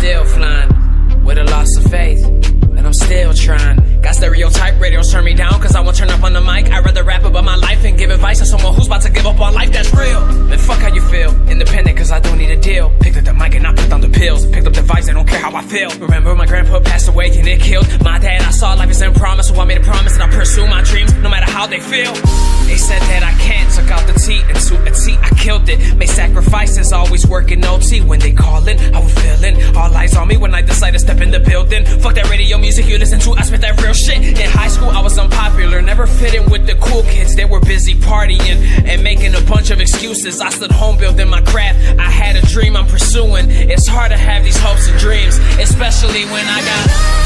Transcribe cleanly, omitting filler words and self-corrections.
still flying with a loss of faith, and I'm still trying. Got stereotype radios turn me down cause I won't turn up on the mic. I'd rather rap about my life and give advice to someone who's about to give up on life. That's real. Man, fuck how you feel. Independent cause I don't need a deal. Picked up the mic and I put down the pills. Picked up the vice, I don't care how I feel. Remember my grandpa passed away and it killed my dad. I saw life is in promise, so I made a promise and I pursue my dreams no matter how they feel. They said that I can't, took out the T and to a T I killed it. Made sacrifices, always working OT. When they callin', I was feeling all eyes on me when I decided to step in the building. Fuck that radio music you listen to, I spit that real shit. In high school I was unpopular, never fit in with the cool kids. They were busy partying and making a bunch of excuses. I stood home building my craft, I had a dream I'm pursuing. It's hard to have these hopes and dreams, especially when I got